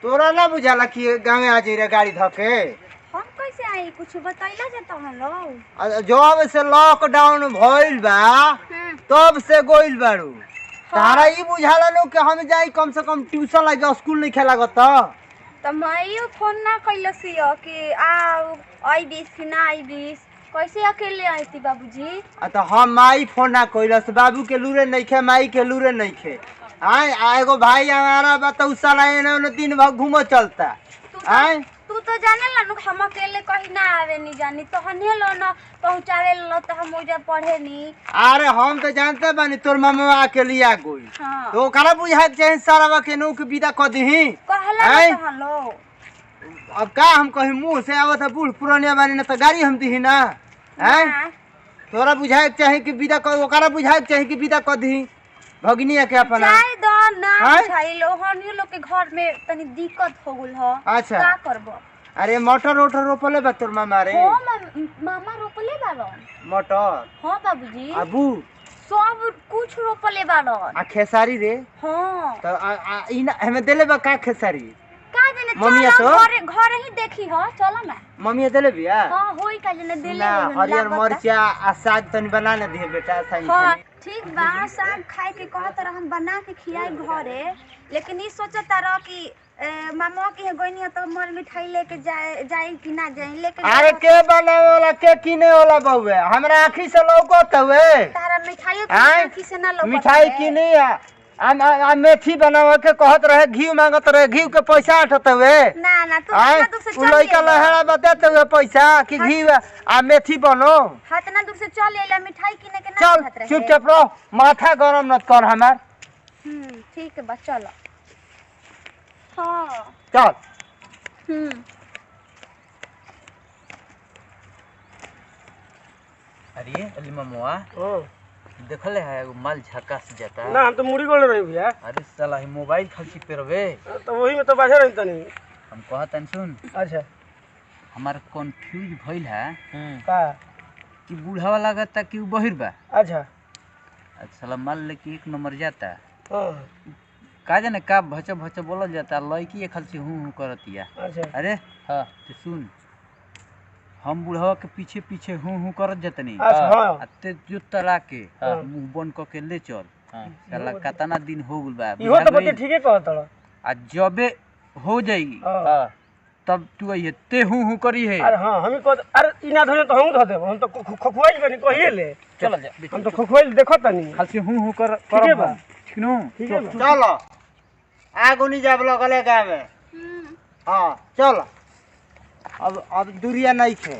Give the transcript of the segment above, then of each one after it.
तोरा ना बुझाला कि गाँव आ जाई रे गाड़ी धके। हम कैसे आई कुछ बतैला जाता हम लोग। जब से लॉकडाउन भइल बा तब से गोइल बारू। तारा ई बुझाला नु कि हम जाई कम से कम ट्यूशन लगे स्कूल नहीं खेला गत त मैं फोन ना कैलसी कि आई बीस कि ना आई बीस कैसे अकेले आईती बाबूजी। तो हम माई फोन ना कैलस बाबू के लूरे नहीं खे माई के लूरे नहीं खे। आए एगो भाई हमारा बताऊ साला एने दिन भर घूमो चलता। आए तू तो जाने ला हम अकेले कहीं ना आवे नहीं जानी तो हने लो ना पहुंचावे लो तो हम ओजा पढ़े नहीं। अरे हम तो जानते बानी तोर मामा अकेले आ गई। हाँ। तो ओकरा बुझा के सारा के नु के विदा क दही। कहला तो हलो अब का हम कहीं मुंह से आवत है बूढ़ पुरानिया बानी ना तो गाड़ी हम दी ना। हैं तोरा बुझाए चाहे कि विदा कर ओकरा बुझाए चाहे कि विदा क दही भगनिया के अपना चाहे दो ना बुझाई लो हनी लोग के घर में तनी दिक्कत हो गेल ह। अच्छा का करबो। अरे मटर ओटर रोपले बा तोर मामा रे। हो मामा रोपले बालन मटर। हां बाबूजी अबू सब कुछ रोपले बालन। आ खेसारी रे। हां तो इना हमें देले बा का खेसारी का जने मम्मिया तो घर ही देखी ह चलो ना मम्मिया देले बिया। हां होई का जने देले ना हरियर मरचा आ साग तनी बना न दिए बेटा साग। हां ठीक बा साग खाए के कहत रह हम बना के खियाई घरे लेकिन ई सोचत रह कि मामा के गोइनी तो मर मिठाई लेके जाए कि ना जाए लेके। अरे के बनावे वाला के किने वाला बउवे हमरा आंखी से लौकत हवे। तारा मिठाई आंखी से ना लौकत। मिठाई किने आ मेथी बनावे के कहत रहे घी मांगत रहे घी के पैसा आठत हवे। ना ना तू इतना दूर से चल लइका लहड़ा बतात हवे पैसा कि घी आ मेथी बनो। इतना दूर से चल एला मिठाई किने के ना खात रहे। चुपचाप रहो माथा गरम मत कर हमार। ठीक है बा चलो। हां चल। अरे अली मामुआ देखले है एगो माल झकास जाता ना हम तो मुड़ी गोल रही भैया। अरे साला ही मोबाइल खलसी पेरवे तो वही में तो बाजा रही तनी हम कहतन सुन। अच्छा हमार कंफ्यूज भइल है का कि बूढ़ावा लागता कि बहिर बा। अच्छा साला माल लेके एक नंबर जाता हां का जाने का भच भच बोलल जाता लड़की एक खलसी हूं करतिया। अच्छा अरे हां तो सुन हम बुढ़ावा के पीछे पीछे हूं करत जतनी। अच्छा हां अते जो तरा के मुंह बंद क के ले चल। साला कतना दिन हो गल बा इहो तो बते ठीके कहत रह। आ जबे हो जाई तब तू ये ते हूं करी है। अरे हां हम को अरे इना धरे तो हम ध देब हम तो खखुआई बनी कहिए ले चल जा हम तो खखुआई देखो तनी खाली हूं कर ठीक है बा ठीक नो ठीक है चलो आगो नहीं जाब लगले गाँव में। हाँ चल अब दूरिया नहीं थे।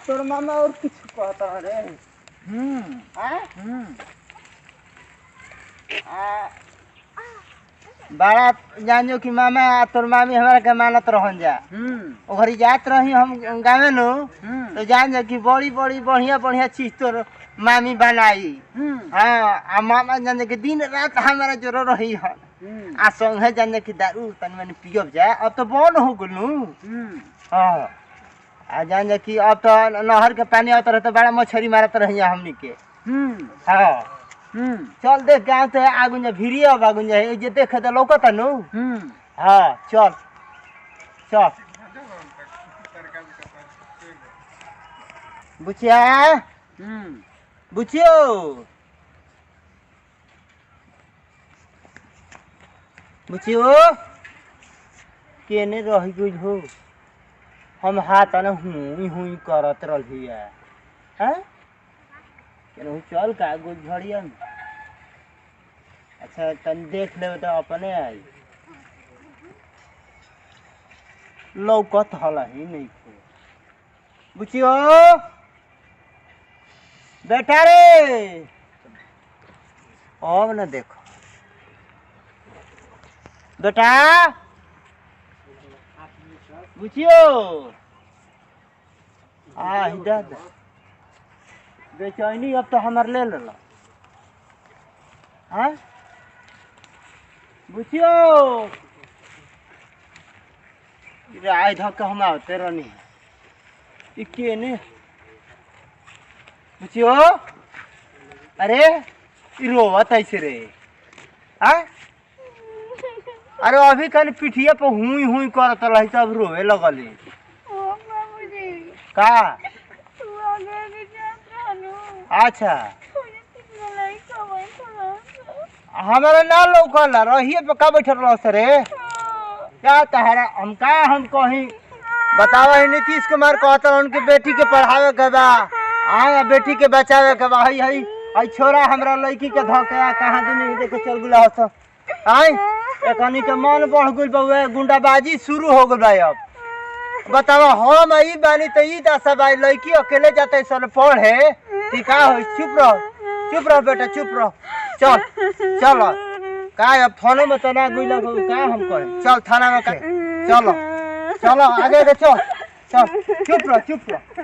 तोर मामा और कुछ कहता रे। बड़ा जानियो कि मामा तोर मामी हमारा के मानत रहन जा। ओघरी जात रही हम गाँव नु तो जान जा कि बड़ी बड़ी बढ़िया बढ़िया चीज तोर मामी बनाई। हाँ मामा जान कि दिन रात हमारा जोरो रही है आ संगे जान कि दारू तन मैंने पियब जाए अब तो बंद हो गलू। हाँ आ जान जा कि अब तो नहर के पानी आता रहे तो बड़ा मछली मारत रही हमनी के। हाँ चल देख गाँव तो आगुन जा भिरी अब आगुन जा जे देखे तो लौकत नु। हाँ चल चल बुचिया बुचियो बुचियो केने रही गई हो हम हाथ न हुई हुई करत रही है। केनहु चल का गुजरिया में। अच्छा तन देख ले तो अपने आई लौकत हला ही नहीं थे। बुचियो बेटा रे अब न देखो बेटा बुचियो दादा बेचैनी अब तो हमार ले लो। हाँ बुझियो आय धक्का हम आते रहनी इके ने बुझियो। अरे रोवत ऐसे रे। हाँ अरे अभी कल पिठिया पर हुई हुई करत रही तब रोवे लगली का। अच्छा हमारा ना लौकल रहिए पे का बैठल रह सरे क्या तहरा हम कहीं बतावा नीतीश कुमार कहता उनके बेटी के पढ़ावे के बा आया बेटी के बचावे के बा हई छोरा हमरा लड़की के धोके कहाँ दिन देखे चल गुला हो आई एकनी के मन बढ़ गइल बा गुंडाबाजी शुरू हो गइल बा। अब बतावा हम ई बानी त ई दशा बा लड़की अकेले जाते सन पढ़े ठीक है। चुप रहो बेटा चुप रहो। चल चल का अब थाने में तो ना गुइला का हम कहे चल थाना में चलो चलो आगे चल चल चुप रहो चुप रहो।